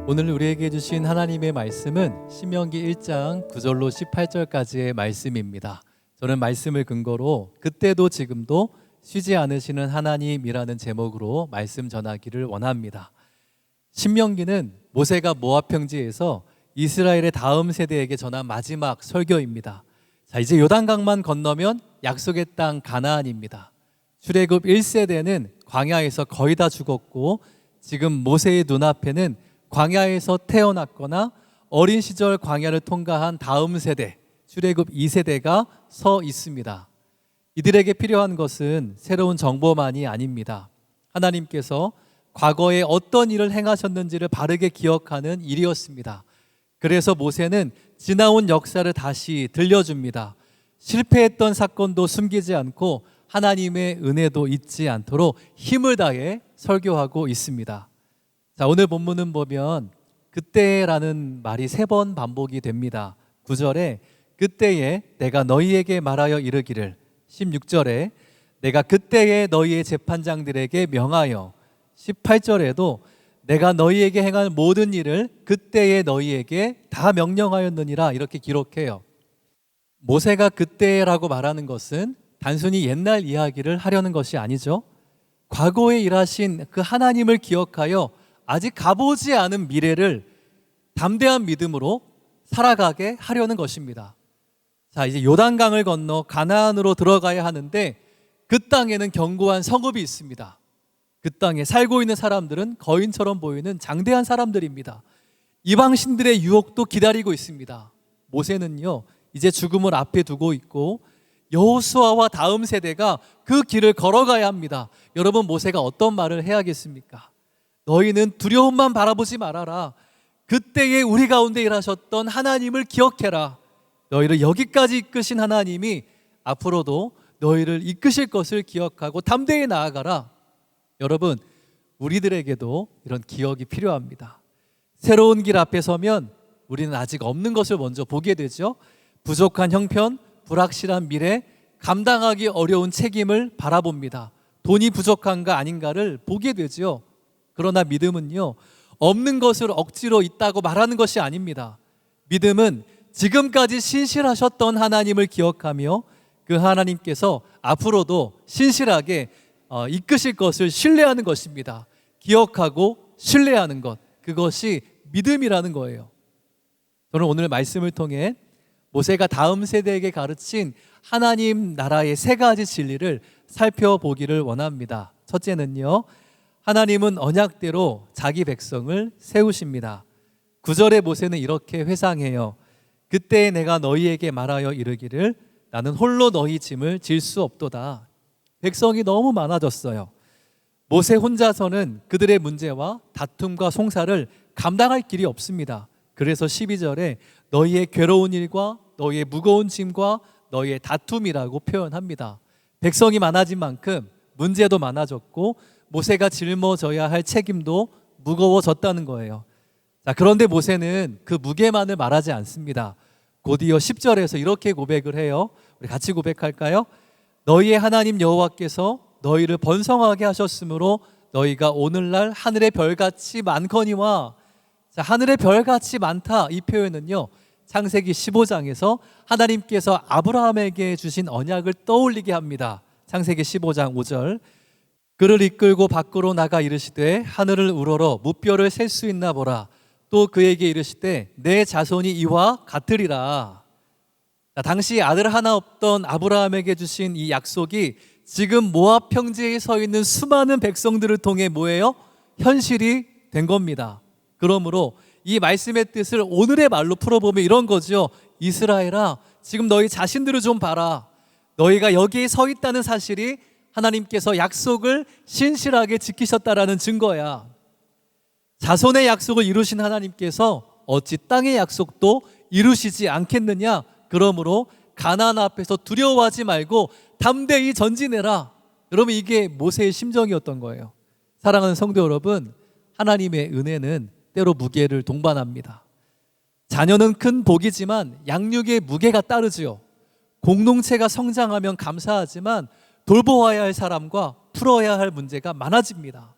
오늘 우리에게 주신 하나님의 말씀은 신명기 1장 9절로 18절까지의 말씀입니다. 저는 말씀을 근거로 그때도 지금도 쉬지 않으시는 하나님이라는 제목으로 말씀 전하기를 원합니다. 신명기는 모세가 모압 평지에서 이스라엘의 다음 세대에게 전한 마지막 설교입니다. 자, 이제 요단강만 건너면 약속의 땅 가나안입니다. 출애굽 1세대는 광야에서 거의 다 죽었고 지금 모세의 눈앞에는 광야에서 태어났거나 어린 시절 광야를 통과한 다음 세대, 출애굽 2세대가 서 있습니다. 이들에게 필요한 것은 새로운 정보만이 아닙니다. 하나님께서 과거에 어떤 일을 행하셨는지를 바르게 기억하는 일이었습니다. 그래서 모세는 지나온 역사를 다시 들려줍니다. 실패했던 사건도 숨기지 않고 하나님의 은혜도 잊지 않도록 힘을 다해 설교하고 있습니다. 자, 오늘 본문은 보면 그때라는 말이 3번 반복이 됩니다. 9절에 그때에 내가 너희에게 말하여 이르기를, 16절에 내가 그때에 너희의 재판장들에게 명하여, 18절에도 내가 너희에게 행할 모든 일을 그때에 너희에게 다 명령하였느니라, 이렇게 기록해요. 모세가 그때라고 말하는 것은 단순히 옛날 이야기를 하려는 것이 아니죠. 과거에 일하신 그 하나님을 기억하여 아직 가보지 않은 미래를 담대한 믿음으로 살아가게 하려는 것입니다. 자, 이제 요단강을 건너 가나안으로 들어가야 하는데 그 땅에는 견고한 성읍이 있습니다. 그 땅에 살고 있는 사람들은 거인처럼 보이는 장대한 사람들입니다. 이방 신들의 유혹도 기다리고 있습니다. 모세는요, 이제 죽음을 앞에 두고 있고 여호수아와 다음 세대가 그 길을 걸어가야 합니다. 여러분, 모세가 어떤 말을 해야겠습니까? 너희는 두려움만 바라보지 말아라. 그때에 우리 가운데 일하셨던 하나님을 기억해라. 너희를 여기까지 이끄신 하나님이 앞으로도 너희를 이끄실 것을 기억하고 담대히 나아가라. 여러분, 우리들에게도 이런 기억이 필요합니다. 새로운 길 앞에 서면 우리는 아직 없는 것을 먼저 보게 되죠. 부족한 형편, 불확실한 미래, 감당하기 어려운 책임을 바라봅니다. 돈이 부족한가 아닌가를 보게 되죠. 그러나 믿음은요, 없는 것을 억지로 있다고 말하는 것이 아닙니다. 믿음은 지금까지 신실하셨던 하나님을 기억하며 그 하나님께서 앞으로도 신실하게 이끄실 것을 신뢰하는 것입니다. 기억하고 신뢰하는 것, 그것이 믿음이라는 거예요. 저는 오늘 말씀을 통해 모세가 다음 세대에게 가르친 하나님 나라의 3가지 진리를 살펴보기를 원합니다. 첫째는요, 하나님은 언약대로 자기 백성을 세우십니다. 9절에 모세는 이렇게 회상해요. 그때 내가 너희에게 말하여 이르기를 나는 홀로 너희 짐을 질 수 없도다. 백성이 너무 많아졌어요. 모세 혼자서는 그들의 문제와 다툼과 송사를 감당할 길이 없습니다. 그래서 12절에 너희의 괴로운 일과 너희의 무거운 짐과 너희의 다툼이라고 표현합니다. 백성이 많아진 만큼 문제도 많아졌고 모세가 짊어져야 할 책임도 무거워졌다는 거예요. 자, 그런데 모세는 그 무게만을 말하지 않습니다. 곧이어 10절에서 이렇게 고백을 해요. 우리 같이 고백할까요? 너희의 하나님 여호와께서 너희를 번성하게 하셨으므로 너희가 오늘날 하늘의 별같이 많거니와. 자, 하늘의 별같이 많다, 이 표현은요, 창세기 15장에서 하나님께서 아브라함에게 주신 언약을 떠올리게 합니다. 창세기 15장 5절, 그를 이끌고 밖으로 나가 이르시되 하늘을 우러러 무뼈를 셀 수 있나 보라. 또 그에게 이르시되 내 자손이 이와 같으리라. 자, 당시 아들 하나 없던 아브라함에게 주신 이 약속이 지금 모압 평지에 서 있는 수많은 백성들을 통해 뭐예요? 현실이 된 겁니다. 그러므로 이 말씀의 뜻을 오늘의 말로 풀어보면 이런 거죠. 이스라엘아, 지금 너희 자신들을 좀 봐라. 너희가 여기에 서 있다는 사실이 하나님께서 약속을 신실하게 지키셨다라는 증거야. 자손의 약속을 이루신 하나님께서 어찌 땅의 약속도 이루시지 않겠느냐? 그러므로 가나안 앞에서 두려워하지 말고 담대히 전진해라. 여러분, 이게 모세의 심정이었던 거예요. 사랑하는 성도 여러분, 하나님의 은혜는 때로 무게를 동반합니다. 자녀는 큰 복이지만 양육의 무게가 따르지요. 공동체가 성장하면 감사하지만 돌보아야 할 사람과 풀어야 할 문제가 많아집니다.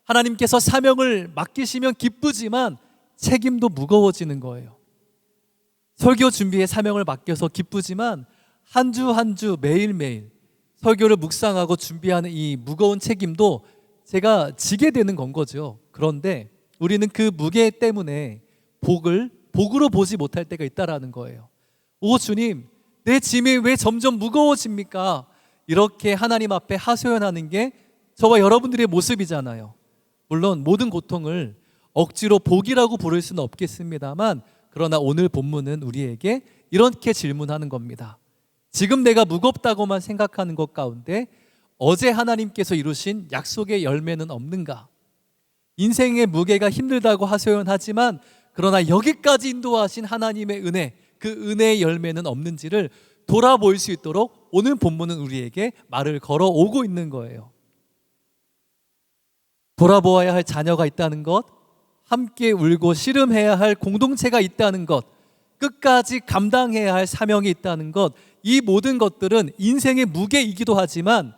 하나님께서 사명을 맡기시면 기쁘지만 책임도 무거워지는 거예요. 설교 준비에 사명을 맡겨서 기쁘지만 한 주 한 주 매일매일 설교를 묵상하고 준비하는 이 무거운 책임도 제가 지게 되는 건 거죠. 그런데 우리는 그 무게 때문에 복으로 보지 못할 때가 있다라는 거예요. 오 주님, 내 짐이 왜 점점 무거워집니까? 이렇게 하나님 앞에 하소연하는 게 저와 여러분들의 모습이잖아요. 물론 모든 고통을 억지로 복이라고 부를 수는 없겠습니다만, 그러나 오늘 본문은 우리에게 이렇게 질문하는 겁니다. 지금 내가 무겁다고만 생각하는 것 가운데 어제 하나님께서 이루신 약속의 열매는 없는가? 인생의 무게가 힘들다고 하소연하지만 그러나 여기까지 인도하신 하나님의 은혜, 그 은혜의 열매는 없는지를 돌아볼 수 있도록 오늘 본문은 우리에게 말을 걸어오고 있는 거예요. 돌아보아야 할 자녀가 있다는 것, 함께 울고 씨름해야 할 공동체가 있다는 것, 끝까지 감당해야 할 사명이 있다는 것, 이 모든 것들은 인생의 무게이기도 하지만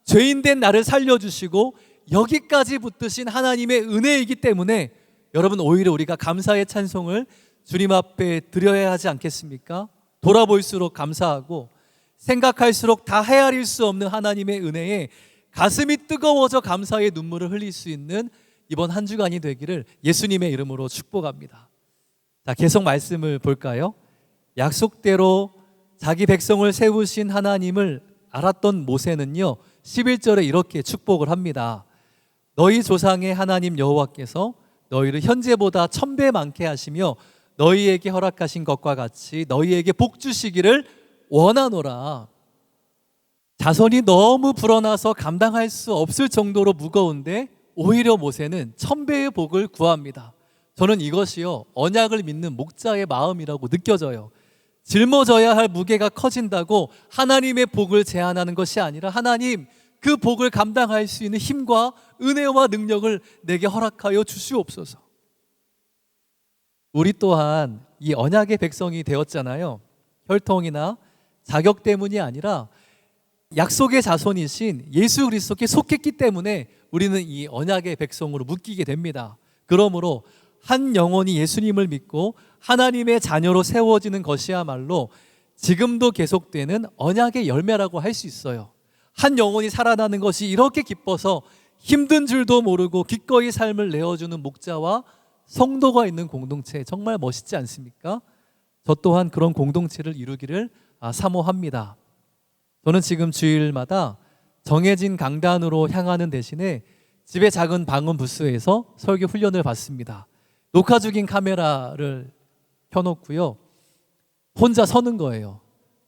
죄인된 나를 살려주시고 여기까지 붙드신 하나님의 은혜이기 때문에 여러분, 오히려 우리가 감사의 찬송을 주님 앞에 드려야 하지 않겠습니까? 돌아볼수록 감사하고 생각할수록 다 헤아릴 수 없는 하나님의 은혜에 가슴이 뜨거워져 감사의 눈물을 흘릴 수 있는 이번 한 주간이 되기를 예수님의 이름으로 축복합니다. 자, 계속 말씀을 볼까요? 약속대로 자기 백성을 세우신 하나님을 알았던 모세는요 11절에 이렇게 축복을 합니다. 너희 조상의 하나님 여호와께서 너희를 현재보다 1000배 많게 하시며 너희에게 허락하신 것과 같이 너희에게 복 주시기를 원하노라. 자손이 너무 불어나서 감당할 수 없을 정도로 무거운데 오히려 모세는 1000배의 복을 구합니다. 저는 이것이요 언약을 믿는 목자의 마음이라고 느껴져요. 짊어져야 할 무게가 커진다고 하나님의 복을 제한하는 것이 아니라 하나님, 그 복을 감당할 수 있는 힘과 은혜와 능력을 내게 허락하여 주시옵소서. 우리 또한 이 언약의 백성이 되었잖아요. 혈통이나 자격 때문이 아니라 약속의 자손이신 예수 그리스도께 속했기 때문에 우리는 이 언약의 백성으로 묶이게 됩니다. 그러므로 한 영혼이 예수님을 믿고 하나님의 자녀로 세워지는 것이야말로 지금도 계속되는 언약의 열매라고 할 수 있어요. 한 영혼이 살아나는 것이 이렇게 기뻐서 힘든 줄도 모르고 기꺼이 삶을 내어주는 목자와 성도가 있는 공동체, 정말 멋있지 않습니까? 저 또한 그런 공동체를 이루기를 사모합니다. 저는 지금 주일마다 정해진 강단으로 향하는 대신에 집의 작은 방음 부스에서 설교 훈련을 받습니다. 녹화 중인 카메라를 켜놓고요 혼자 서는 거예요.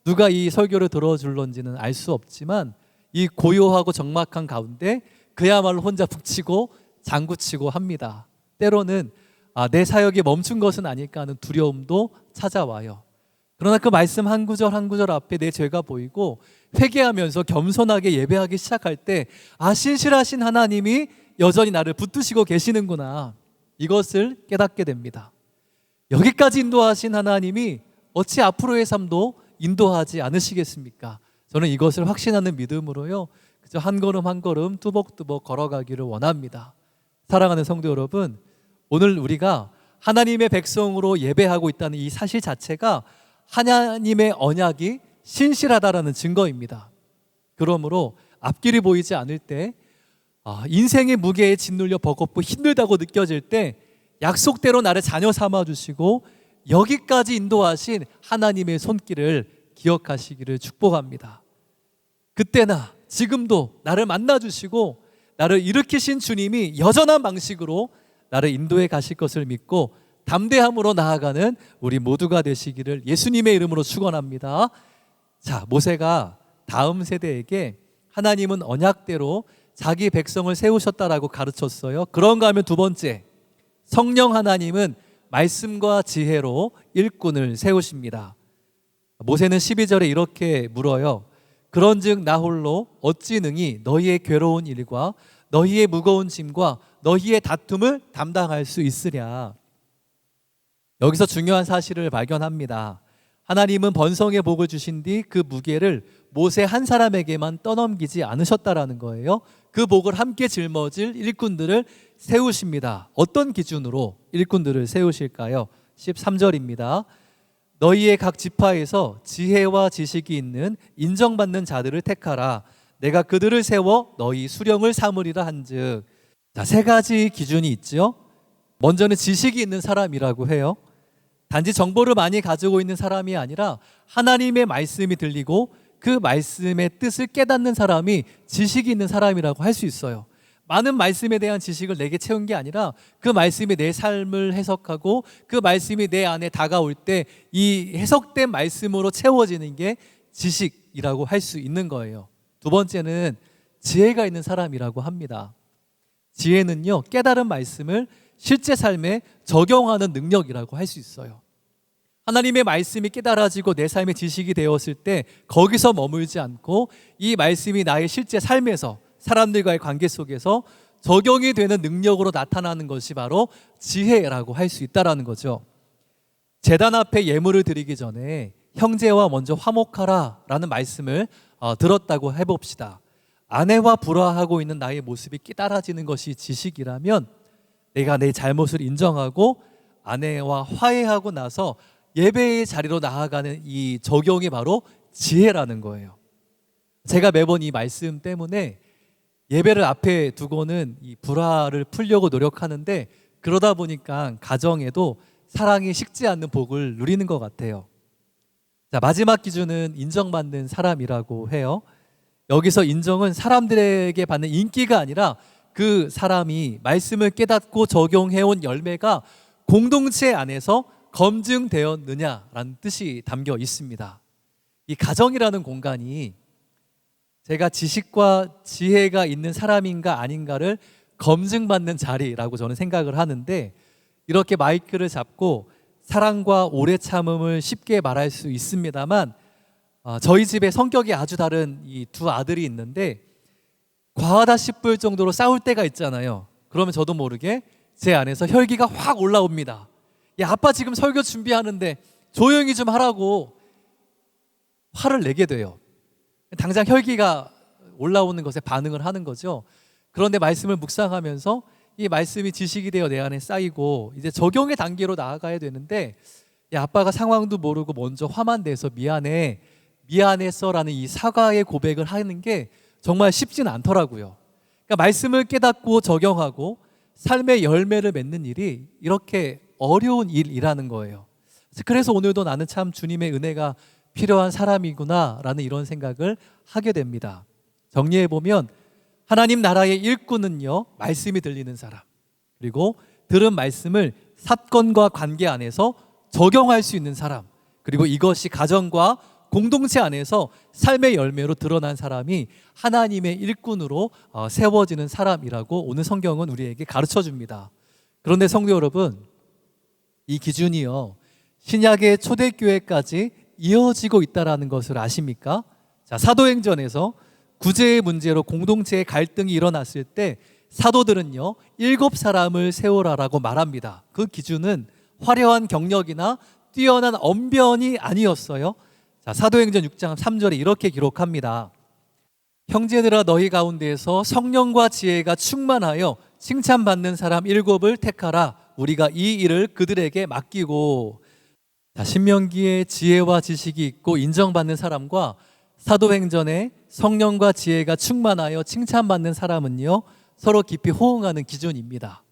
누가 이 설교를 들어줄런지는 알 수 없지만 이 고요하고 적막한 가운데 그야말로 혼자 북치고 장구치고 합니다. 때로는 내 사역이 멈춘 것은 아닐까 하는 두려움도 찾아와요. 그러나 그 말씀 한 구절 한 구절 앞에 내 죄가 보이고 회개하면서 겸손하게 예배하기 시작할 때 신실하신 하나님이 여전히 나를 붙드시고 계시는구나, 이것을 깨닫게 됩니다. 여기까지 인도하신 하나님이 어찌 앞으로의 삶도 인도하지 않으시겠습니까? 저는 이것을 확신하는 믿음으로요 그저 한 걸음 한 걸음 뚜벅뚜벅 걸어가기를 원합니다. 사랑하는 성도 여러분, 오늘 우리가 하나님의 백성으로 예배하고 있다는 이 사실 자체가 하나님의 언약이 신실하다라는 증거입니다. 그러므로 앞길이 보이지 않을 때, 인생의 무게에 짓눌려 버겁고 힘들다고 느껴질 때 약속대로 나를 자녀 삼아주시고 여기까지 인도하신 하나님의 손길을 기억하시기를 축복합니다. 그때나 지금도 나를 만나주시고 나를 일으키신 주님이 여전한 방식으로 나를 인도해 가실 것을 믿고 담대함으로 나아가는 우리 모두가 되시기를 예수님의 이름으로 축원합니다. 자, 모세가 다음 세대에게 하나님은 언약대로 자기 백성을 세우셨다라고 가르쳤어요. 그런가 하면 두 번째, 성령 하나님은 말씀과 지혜로 일꾼을 세우십니다. 모세는 12절에 이렇게 물어요. 그런즉 나 홀로 어찌 능히 너희의 괴로운 일과 너희의 무거운 짐과 너희의 다툼을 담당할 수 있으랴. 여기서 중요한 사실을 발견합니다. 하나님은 번성의 복을 주신 뒤 그 무게를 모세 한 사람에게만 떠넘기지 않으셨다라는 거예요. 그 복을 함께 짊어질 일꾼들을 세우십니다. 어떤 기준으로 일꾼들을 세우실까요? 13절입니다. 너희의 각 지파에서 지혜와 지식이 있는 인정받는 자들을 택하라. 내가 그들을 세워 너희 수령을 삼으리라 한즉. 자, 세 가지 기준이 있죠. 먼저는 지식이 있는 사람이라고 해요. 단지 정보를 많이 가지고 있는 사람이 아니라 하나님의 말씀이 들리고 그 말씀의 뜻을 깨닫는 사람이 지식이 있는 사람이라고 할 수 있어요. 많은 말씀에 대한 지식을 내게 채운 게 아니라 그 말씀이 내 삶을 해석하고 그 말씀이 내 안에 다가올 때 이 해석된 말씀으로 채워지는 게 지식이라고 할 수 있는 거예요. 두 번째는 지혜가 있는 사람이라고 합니다. 지혜는요, 깨달은 말씀을 실제 삶에 적용하는 능력이라고 할 수 있어요. 하나님의 말씀이 깨달아지고 내 삶의 지식이 되었을 때 거기서 머물지 않고 이 말씀이 나의 실제 삶에서 사람들과의 관계 속에서 적용이 되는 능력으로 나타나는 것이 바로 지혜라고 할 수 있다는 거죠. 제단 앞에 예물을 드리기 전에 형제와 먼저 화목하라 라는 말씀을 들었다고 해봅시다. 아내와 불화하고 있는 나의 모습이 깨달아지는 것이 지식이라면 내가 내 잘못을 인정하고 아내와 화해하고 나서 예배의 자리로 나아가는 이 적용이 바로 지혜라는 거예요. 제가 매번 이 말씀 때문에 예배를 앞에 두고는 이 불화를 풀려고 노력하는데 그러다 보니까 가정에도 사랑이 식지 않는 복을 누리는 것 같아요. 자, 마지막 기준은 인정받는 사람이라고 해요. 여기서 인정은 사람들에게 받는 인기가 아니라 그 사람이 말씀을 깨닫고 적용해온 열매가 공동체 안에서 검증되었느냐라는 뜻이 담겨 있습니다. 이 가정이라는 공간이 제가 지식과 지혜가 있는 사람인가 아닌가를 검증받는 자리라고 저는 생각을 하는데, 이렇게 마이크를 잡고 사랑과 오래 참음을 쉽게 말할 수 있습니다만 저희 집에 성격이 아주 다른 이 두 아들이 있는데 과하다 싶을 정도로 싸울 때가 있잖아요. 그러면 저도 모르게 제 안에서 혈기가 확 올라옵니다. 야, 아빠 지금 설교 준비하는데 조용히 좀 하라고 화를 내게 돼요. 당장 혈기가 올라오는 것에 반응을 하는 거죠. 그런데 말씀을 묵상하면서 이 말씀이 지식이 되어 내 안에 쌓이고 이제 적용의 단계로 나아가야 되는데, 야, 아빠가 상황도 모르고 먼저 화만 내서 미안했어라는 이 사과의 고백을 하는 게 정말 쉽지는 않더라고요. 그러니까 말씀을 깨닫고 적용하고 삶의 열매를 맺는 일이 이렇게 어려운 일이라는 거예요. 그래서 오늘도 나는 참 주님의 은혜가 필요한 사람이구나라는 이런 생각을 하게 됩니다. 정리해보면 하나님 나라의 일꾼은요, 말씀이 들리는 사람, 그리고 들은 말씀을 사건과 관계 안에서 적용할 수 있는 사람, 그리고 이것이 가정과 공동체 안에서 삶의 열매로 드러난 사람이 하나님의 일꾼으로 세워지는 사람이라고 오늘 성경은 우리에게 가르쳐 줍니다. 그런데 성도 여러분, 이 기준이요, 신약의 초대교회까지 이어지고 있다는 것을 아십니까? 자, 사도행전에서 구제의 문제로 공동체의 갈등이 일어났을 때 사도들은요, 7사람을 세우라라고 말합니다. 그 기준은 화려한 경력이나 뛰어난 언변이 아니었어요. 자, 사도행전 6장 3절에 이렇게 기록합니다. 형제들아, 너희 가운데에서 성령과 지혜가 충만하여 칭찬받는 사람 7을 택하라. 우리가 이 일을 그들에게 맡기고. 자, 신명기에 지혜와 지식이 있고 인정받는 사람과 사도행전에 성령과 지혜가 충만하여 칭찬받는 사람은요, 서로 깊이 호응하는 기준입니다.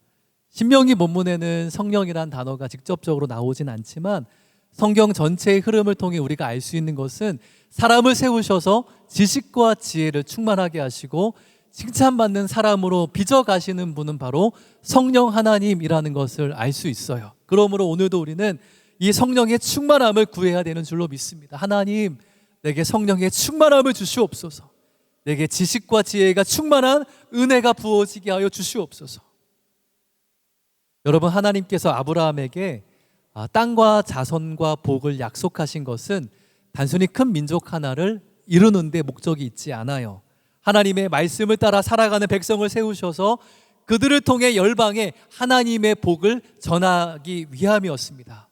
신명기 본문에는 성령이란 단어가 직접적으로 나오진 않지만 성경 전체의 흐름을 통해 우리가 알 수 있는 것은 사람을 세우셔서 지식과 지혜를 충만하게 하시고 칭찬받는 사람으로 빚어가시는 분은 바로 성령 하나님이라는 것을 알 수 있어요. 그러므로 오늘도 우리는 이 성령의 충만함을 구해야 되는 줄로 믿습니다. 하나님, 내게 성령의 충만함을 주시옵소서. 내게 지식과 지혜가 충만한 은혜가 부어지게 하여 주시옵소서. 여러분, 하나님께서 아브라함에게 땅과 자손과 복을 약속하신 것은 단순히 큰 민족 하나를 이루는 데 목적이 있지 않아요. 하나님의 말씀을 따라 살아가는 백성을 세우셔서 그들을 통해 열방에 하나님의 복을 전하기 위함이었습니다.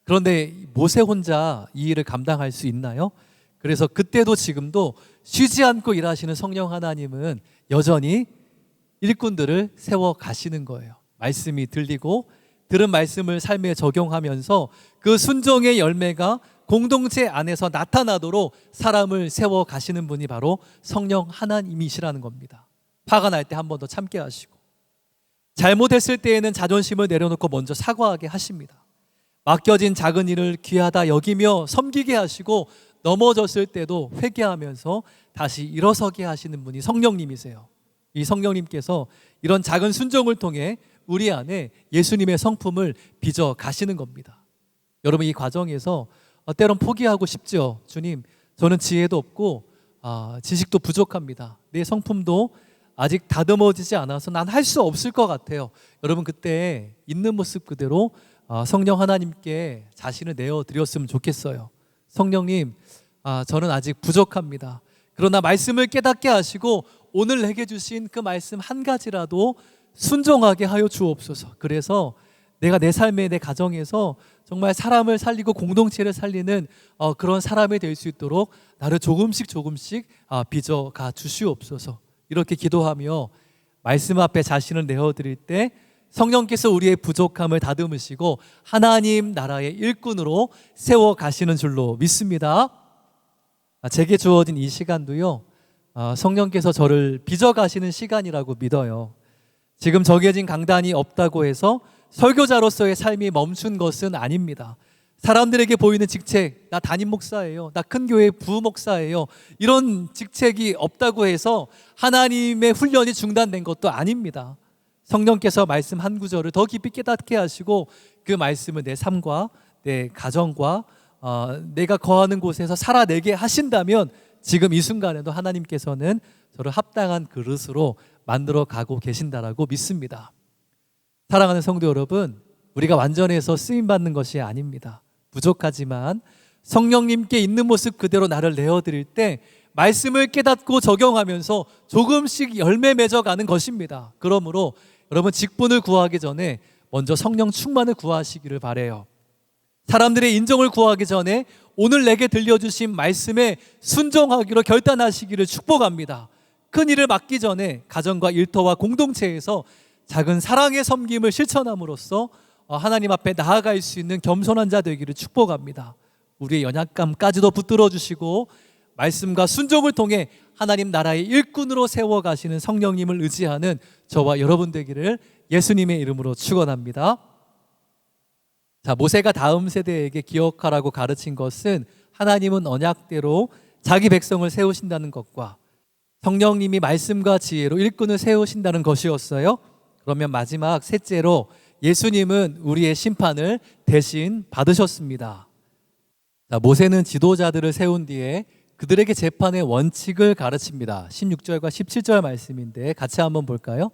그런데 모세 혼자 이 일을 감당할 수 있나요? 그래서 그때도 지금도 쉬지 않고 일하시는 성령 하나님은 여전히 일꾼들을 세워 가시는 거예요. 말씀이 들리고 들은 말씀을 삶에 적용하면서 그 순종의 열매가 공동체 안에서 나타나도록 사람을 세워 가시는 분이 바로 성령 하나님이시라는 겁니다. 화가 날 때 한 번 더 참게 하시고, 잘못했을 때에는 자존심을 내려놓고 먼저 사과하게 하십니다. 맡겨진 작은 일을 귀하다 여기며 섬기게 하시고, 넘어졌을 때도 회개하면서 다시 일어서게 하시는 분이 성령님이세요. 이 성령님께서 이런 작은 순종을 통해 우리 안에 예수님의 성품을 빚어 가시는 겁니다. 여러분, 이 과정에서 때론 포기하고 싶죠. 주님, 저는 지혜도 없고 지식도 부족합니다. 내 성품도 아직 다듬어지지 않아서 난 할 수 없을 것 같아요. 여러분, 그때 있는 모습 그대로 성령 하나님께 자신을 내어드렸으면 좋겠어요. 성령님, 저는 아직 부족합니다. 그러나 말씀을 깨닫게 하시고 오늘 내게 주신 그 말씀 한 가지라도 순종하게 하여 주옵소서. 그래서 내가 내 삶에, 내 가정에서 정말 사람을 살리고 공동체를 살리는 그런 사람이 될 수 있도록 나를 조금씩 빚어가 주시옵소서. 이렇게 기도하며 말씀 앞에 자신을 내어드릴 때 성령께서 우리의 부족함을 다듬으시고 하나님 나라의 일꾼으로 세워 가시는 줄로 믿습니다. 제게 주어진 이 시간도요, 성령께서 저를 빚어 가시는 시간이라고 믿어요. 지금 정해진 강단이 없다고 해서 설교자로서의 삶이 멈춘 것은 아닙니다. 사람들에게 보이는 직책, 나 담임 목사예요, 나 큰 교회 부목사예요, 이런 직책이 없다고 해서 하나님의 훈련이 중단된 것도 아닙니다. 성령께서 말씀 한 구절을 더 깊이 깨닫게 하시고 그 말씀을 내 삶과 내 가정과 내가 거하는 곳에서 살아내게 하신다면 지금 이 순간에도 하나님께서는 저를 합당한 그릇으로 만들어 가고 계신다라고 믿습니다. 사랑하는 성도 여러분, 우리가 완전해서 쓰임받는 것이 아닙니다. 부족하지만 성령님께 있는 모습 그대로 나를 내어드릴 때 말씀을 깨닫고 적용하면서 조금씩 열매 맺어가는 것입니다. 그러므로 여러분, 직분을 구하기 전에 먼저 성령 충만을 구하시기를 바라요. 사람들의 인정을 구하기 전에 오늘 내게 들려주신 말씀에 순종하기로 결단하시기를 축복합니다. 큰 일을 맡기 전에 가정과 일터와 공동체에서 작은 사랑의 섬김을 실천함으로써 하나님 앞에 나아갈 수 있는 겸손한 자 되기를 축복합니다. 우리의 연약감까지도 붙들어 주시고 말씀과 순종을 통해 하나님 나라의 일꾼으로 세워가시는 성령님을 의지하는 저와 여러분 되기를 예수님의 이름으로 축원합니다. 자, 모세가 다음 세대에게 기억하라고 가르친 것은 하나님은 언약대로 자기 백성을 세우신다는 것과 성령님이 말씀과 지혜로 일꾼을 세우신다는 것이었어요. 그러면 마지막 셋째로 예수님은 우리의 심판을 대신 받으셨습니다. 자, 모세는 지도자들을 세운 뒤에 그들에게 재판의 원칙을 가르칩니다. 16절과 17절 말씀인데 같이 한번 볼까요?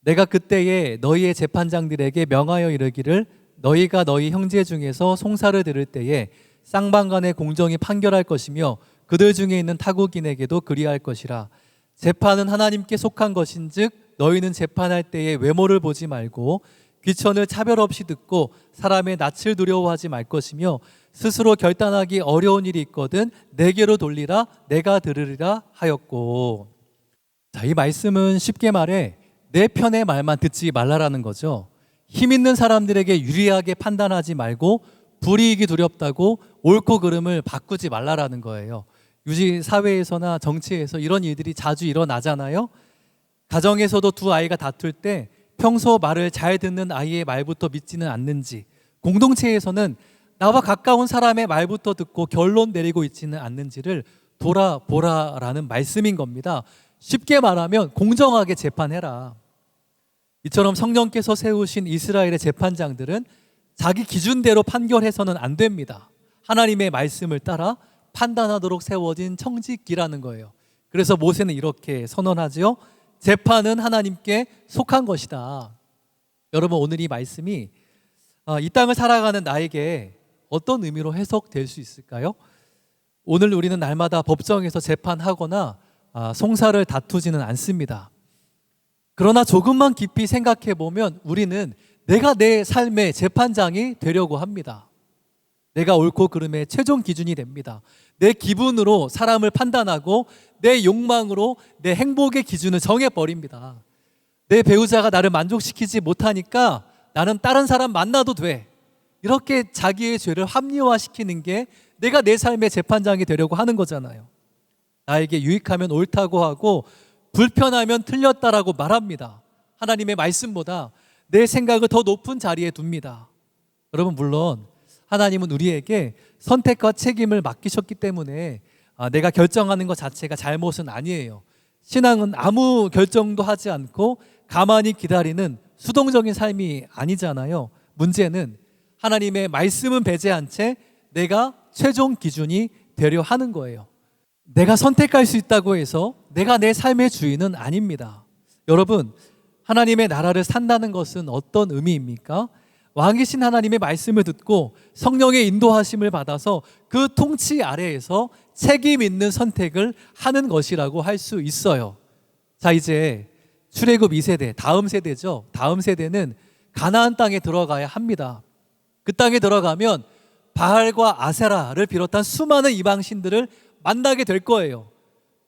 내가 그때에 너희의 재판장들에게 명하여 이르기를 너희가 너희 형제 중에서 송사를 들을 때에 쌍방간에 공정히 판결할 것이며 그들 중에 있는 타국인에게도 그리할 것이라. 재판은 하나님께 속한 것인즉 너희는 재판할 때에 외모를 보지 말고 귀천을 차별 없이 듣고 사람의 낯을 두려워하지 말 것이며 스스로 결단하기 어려운 일이 있거든 내게로 돌리라 내가 들으리라 하였고. 자, 이 말씀은 쉽게 말해 내 편의 말만 듣지 말라라는 거죠. 힘 있는 사람들에게 유리하게 판단하지 말고 불이익이 두렵다고 옳고 그름을 바꾸지 말라라는 거예요. 요즘 사회에서나 정치에서 이런 일들이 자주 일어나잖아요. 가정에서도 두 아이가 다툴 때 평소 말을 잘 듣는 아이의 말부터 믿지는 않는지, 공동체에서는 나와 가까운 사람의 말부터 듣고 결론 내리고 있지는 않는지를 돌아보라라는 말씀인 겁니다. 쉽게 말하면 공정하게 재판해라. 이처럼 성령께서 세우신 이스라엘의 재판장들은 자기 기준대로 판결해서는 안 됩니다. 하나님의 말씀을 따라 판단하도록 세워진 청지기라는 거예요. 그래서 모세는 이렇게 선언하죠. 재판은 하나님께 속한 것이다. 여러분, 오늘 이 말씀이 이 땅을 살아가는 나에게 어떤 의미로 해석될 수 있을까요? 오늘 우리는 날마다 법정에서 재판하거나 송사를 다투지는 않습니다. 그러나 조금만 깊이 생각해 보면 우리는 내가 내 삶의 재판장이 되려고 합니다. 내가 옳고 그름의 최종 기준이 됩니다. 내 기분으로 사람을 판단하고 내 욕망으로 내 행복의 기준을 정해버립니다. 내 배우자가 나를 만족시키지 못하니까 나는 다른 사람 만나도 돼. 이렇게 자기의 죄를 합리화시키는 게 내가 내 삶의 재판장이 되려고 하는 거잖아요. 나에게 유익하면 옳다고 하고 불편하면 틀렸다라고 말합니다. 하나님의 말씀보다 내 생각을 더 높은 자리에 둡니다. 여러분, 물론 하나님은 우리에게 선택과 책임을 맡기셨기 때문에 내가 결정하는 것 자체가 잘못은 아니에요. 신앙은 아무 결정도 하지 않고 가만히 기다리는 수동적인 삶이 아니잖아요. 문제는 하나님의 말씀은 배제한 채 내가 최종 기준이 되려 하는 거예요. 내가 선택할 수 있다고 해서 내가 내 삶의 주인은 아닙니다. 여러분, 하나님의 나라를 산다는 것은 어떤 의미입니까? 왕이신 하나님의 말씀을 듣고 성령의 인도하심을 받아서 그 통치 아래에서 책임 있는 선택을 하는 것이라고 할 수 있어요. 자, 이제 출애굽 2세대, 다음 세대죠. 다음 세대는 가나안 땅에 들어가야 합니다. 그 땅에 들어가면 바알과 아세라를 비롯한 수많은 이방신들을 만나게 될 거예요.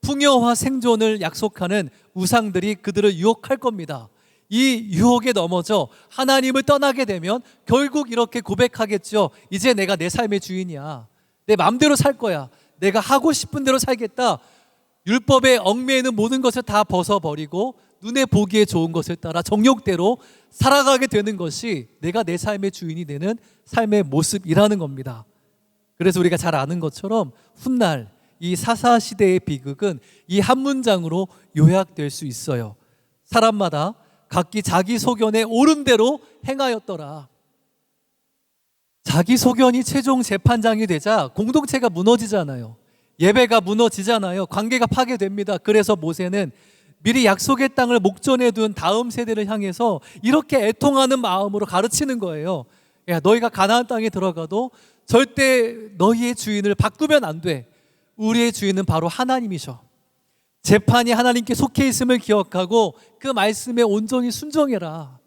풍요와 생존을 약속하는 우상들이 그들을 유혹할 겁니다. 이 유혹에 넘어져 하나님을 떠나게 되면 결국 이렇게 고백하겠죠. 이제 내가 내 삶의 주인이야. 내 마음대로 살 거야. 내가 하고 싶은 대로 살겠다. 율법에 얽매이는 모든 것을 다 벗어버리고 눈에 보기에 좋은 것을 따라 정욕대로 살아가게 되는 것이 내가 내 삶의 주인이 되는 삶의 모습이라는 겁니다. 그래서 우리가 잘 아는 것처럼 훗날 이 사사시대의 비극은 이 한 문장으로 요약될 수 있어요. 사람마다 각기 자기 소견에 옳은 대로 행하였더라. 자기 소견이 최종 재판장이 되자 공동체가 무너지잖아요. 예배가 무너지잖아요. 관계가 파괴됩니다. 그래서 모세는 미리 약속의 땅을 목전에 둔 다음 세대를 향해서 이렇게 애통하는 마음으로 가르치는 거예요. 야, 너희가 가나안 땅에 들어가도 절대 너희의 주인을 바꾸면 안 돼. 우리의 주인은 바로 하나님이셔. 재판이 하나님께 속해 있음을 기억하고 그 말씀에 온전히 순종해라.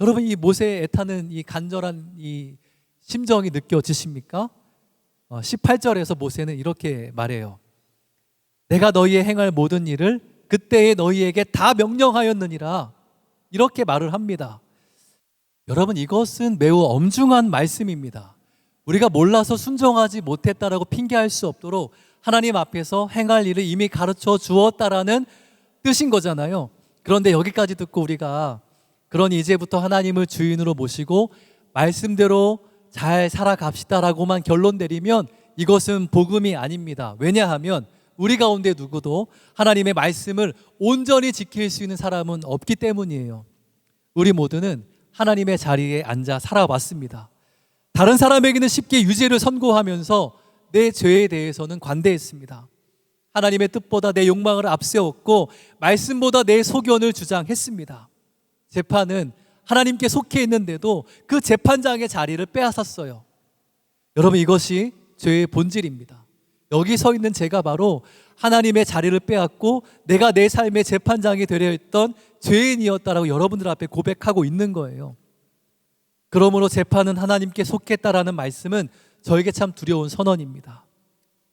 여러분, 이 모세의 애타는 이 간절한 이 심정이 느껴지십니까? 18절에서 모세는 이렇게 말해요. 내가 너희의 행할 모든 일을 그때에 너희에게 다 명령하였느니라. 이렇게 말을 합니다. 여러분, 이것은 매우 엄중한 말씀입니다. 우리가 몰라서 순종하지 못했다라고 핑계할 수 없도록 하나님 앞에서 행할 일을 이미 가르쳐 주었다라는 뜻인 거잖아요. 그런데 여기까지 듣고 우리가 그러니 이제부터 하나님을 주인으로 모시고 말씀대로 잘 살아갑시다라고만 결론 내리면 이것은 복음이 아닙니다. 왜냐하면 우리 가운데 누구도 하나님의 말씀을 온전히 지킬 수 있는 사람은 없기 때문이에요. 우리 모두는 하나님의 자리에 앉아 살아왔습니다. 다른 사람에게는 쉽게 유죄를 선고하면서 내 죄에 대해서는 관대했습니다. 하나님의 뜻보다 내 욕망을 앞세웠고 말씀보다 내 소견을 주장했습니다. 재판은 하나님께 속해 있는데도 그 재판장의 자리를 빼앗았어요. 여러분, 이것이 죄의 본질입니다. 여기 서 있는 제가 바로 하나님의 자리를 빼앗고 내가 내 삶의 재판장이 되려 했던 죄인이었다라고 여러분들 앞에 고백하고 있는 거예요. 그러므로 재판은 하나님께 속했다라는 말씀은 저에게 참 두려운 선언입니다.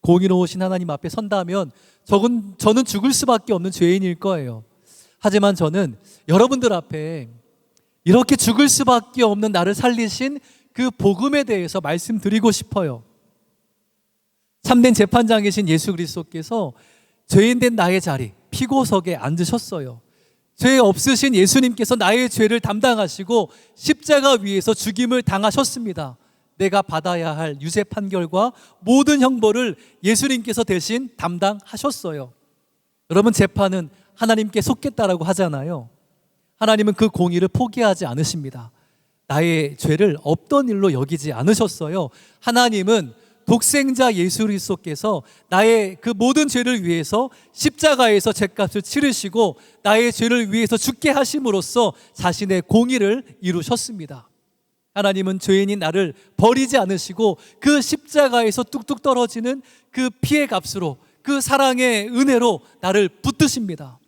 공의로우신 하나님 앞에 선다면 저는 죽을 수밖에 없는 죄인일 거예요. 하지만 저는 여러분들 앞에 이렇게 죽을 수밖에 없는 나를 살리신 그 복음에 대해서 말씀드리고 싶어요. 참된 재판장이신 예수 그리스도께서 죄인된 나의 자리, 피고석에 앉으셨어요. 죄 없으신 예수님께서 나의 죄를 담당하시고 십자가 위에서 죽임을 당하셨습니다. 내가 받아야 할 유죄 판결과 모든 형벌을 예수님께서 대신 담당하셨어요. 여러분, 재판은 하나님께 속겠다라고 하잖아요. 하나님은 그 공의를 포기하지 않으십니다. 나의 죄를 없던 일로 여기지 않으셨어요. 하나님은 독생자 예수 그리스도께서 나의 그 모든 죄를 위해서 십자가에서 죄값을 치르시고 나의 죄를 위해서 죽게 하심으로써 자신의 공의를 이루셨습니다. 하나님은 죄인인 나를 버리지 않으시고 그 십자가에서 뚝뚝 떨어지는 그 피의 값으로, 그 사랑의 은혜로 나를 붙드십니다.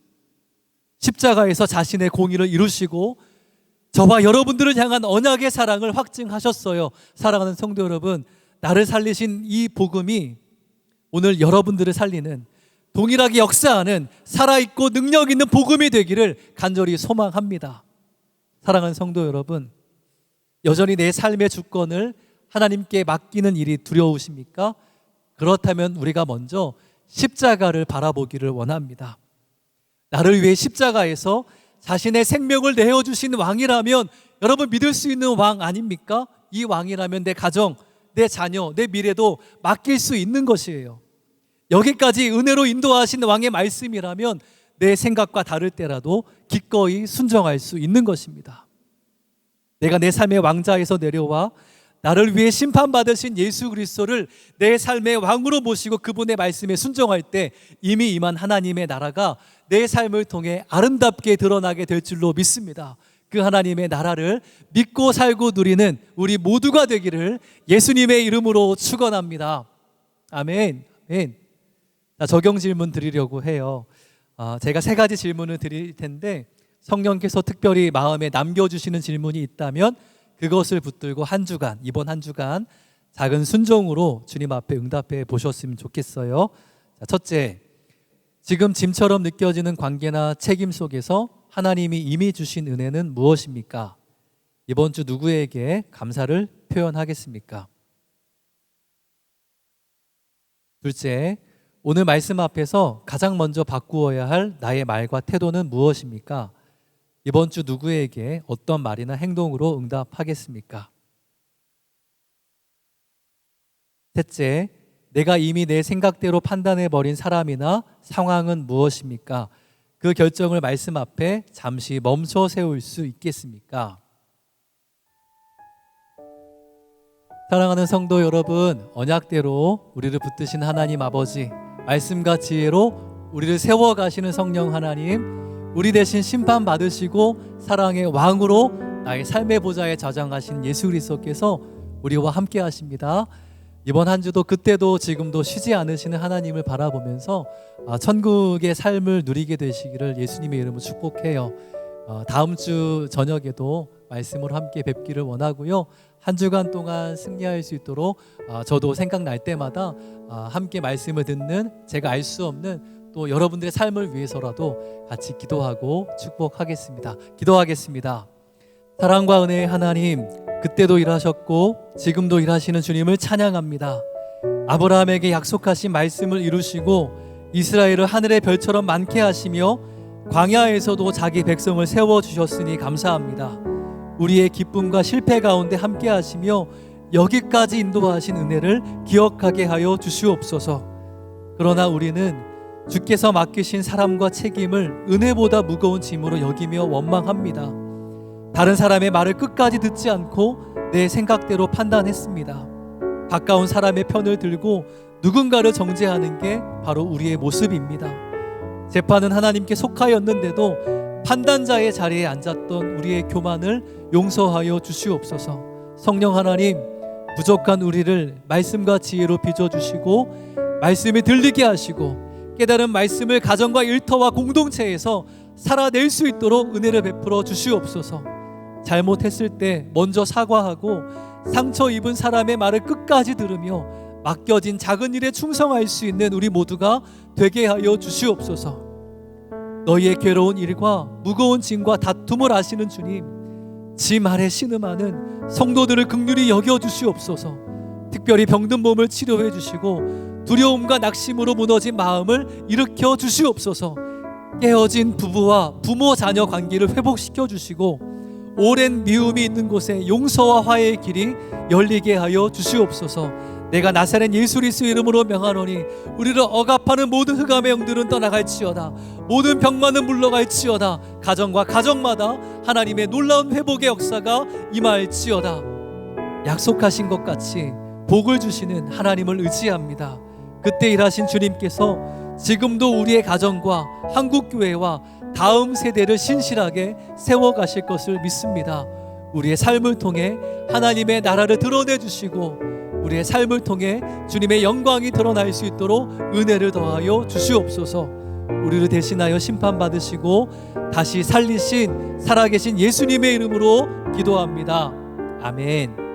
십자가에서 자신의 공의를 이루시고 저와 여러분들을 향한 언약의 사랑을 확증하셨어요. 사랑하는 성도 여러분, 나를 살리신 이 복음이 오늘 여러분들을 살리는, 동일하게 역사하는 살아있고 능력 있는 복음이 되기를 간절히 소망합니다. 사랑하는 성도 여러분, 여전히 내 삶의 주권을 하나님께 맡기는 일이 두려우십니까? 그렇다면 우리가 먼저 십자가를 바라보기를 원합니다. 나를 위해 십자가에서 자신의 생명을 내어주신 왕이라면 여러분 믿을 수 있는 왕 아닙니까? 이 왕이라면 내 가정, 내 자녀, 내 미래도 맡길 수 있는 것이에요. 여기까지 은혜로 인도하신 왕의 말씀이라면 내 생각과 다를 때라도 기꺼이 순종할 수 있는 것입니다. 내가 내 삶의 왕자에서 내려와 나를 위해 심판받으신 예수 그리스도를 내 삶의 왕으로 모시고 그분의 말씀에 순종할 때 이미 임한 하나님의 나라가 내 삶을 통해 아름답게 드러나게 될 줄로 믿습니다. 그 하나님의 나라를 믿고 살고 누리는 우리 모두가 되기를 예수님의 이름으로 축원합니다. 아멘. 아멘. 자, 적용 질문 드리려고 해요. 제가 3가지 질문을 드릴 텐데 성령께서 특별히 마음에 남겨주시는 질문이 있다면 그것을 붙들고 이번 한 주간 작은 순종으로 주님 앞에 응답해 보셨으면 좋겠어요. 자, 첫째, 지금 짐처럼 느껴지는 관계나 책임 속에서 하나님이 이미 주신 은혜는 무엇입니까? 이번 주 누구에게 감사를 표현하겠습니까? 둘째, 오늘 말씀 앞에서 가장 먼저 바꾸어야 할 나의 말과 태도는 무엇입니까? 이번 주 누구에게 어떤 말이나 행동으로 응답하겠습니까? 셋째, 내가 이미 내 생각대로 판단해버린 사람이나 상황은 무엇입니까? 그 결정을 말씀 앞에 잠시 멈춰 세울 수 있겠습니까? 사랑하는 성도 여러분, 언약대로 우리를 붙드신 하나님 아버지, 말씀과 지혜로 우리를 세워가시는 성령 하나님, 우리 대신 심판받으시고 사랑의 왕으로 나의 삶의 보좌에 좌정하신 예수 그리스도께서 우리와 함께 하십니다. 이번 한 주도 그때도 지금도 쉬지 않으시는 하나님을 바라보면서 천국의 삶을 누리게 되시기를 예수님의 이름으로 축복해요. 다음 주 저녁에도 말씀으로 함께 뵙기를 원하고요. 한 주간 동안 승리할 수 있도록 저도 생각날 때마다 함께 말씀을 듣는 제가 알 수 없는 또 여러분들의 삶을 위해서라도 같이 기도하고 축복하겠습니다. 기도하겠습니다. 사랑과 은혜의 하나님, 그때도 일하셨고 지금도 일하시는 주님을 찬양합니다. 아브라함에게 약속하신 말씀을 이루시고 이스라엘을 하늘의 별처럼 많게 하시며 광야에서도 자기 백성을 세워주셨으니 감사합니다. 우리의 기쁨과 실패 가운데 함께 하시며 여기까지 인도하신 은혜를 기억하게 하여 주시옵소서. 그러나 우리는 주께서 맡기신 사람과 책임을 은혜보다 무거운 짐으로 여기며 원망합니다. 다른 사람의 말을 끝까지 듣지 않고 내 생각대로 판단했습니다. 가까운 사람의 편을 들고 누군가를 정죄하는 게 바로 우리의 모습입니다. 재판은 하나님께 속하였는데도 판단자의 자리에 앉았던 우리의 교만을 용서하여 주시옵소서. 성령 하나님, 부족한 우리를 말씀과 지혜로 빚어주시고 말씀이 들리게 하시고 깨달은 말씀을 가정과 일터와 공동체에서 살아낼 수 있도록 은혜를 베풀어 주시옵소서. 잘못했을 때 먼저 사과하고 상처 입은 사람의 말을 끝까지 들으며 맡겨진 작은 일에 충성할 수 있는 우리 모두가 되게 하여 주시옵소서. 너희의 괴로운 일과 무거운 짐과 다툼을 아시는 주님, 짐 아래 신음하는 성도들을 긍휼히 여겨 주시옵소서. 특별히 병든 몸을 치료해 주시고 두려움과 낙심으로 무너진 마음을 일으켜 주시옵소서. 깨어진 부부와 부모 자녀 관계를 회복시켜 주시고 오랜 미움이 있는 곳에 용서와 화해의 길이 열리게 하여 주시옵소서. 내가 나사렛 예수 그리스도의 이름으로 명하노니 우리를 억압하는 모든 흑암의 영들은 떠나갈지어다. 모든 병만은 물러갈지어다. 가정과 가정마다 하나님의 놀라운 회복의 역사가 임할지어다. 약속하신 것 같이 복을 주시는 하나님을 의지합니다. 그때 일하신 주님께서 지금도 우리의 가정과 한국교회와 다음 세대를 신실하게 세워가실 것을 믿습니다. 우리의 삶을 통해 하나님의 나라를 드러내 주시고 우리의 삶을 통해 주님의 영광이 드러날 수 있도록 은혜를 더하여 주시옵소서. 우리를 대신하여 심판받으시고 다시 살리신 살아계신 예수님의 이름으로 기도합니다. 아멘.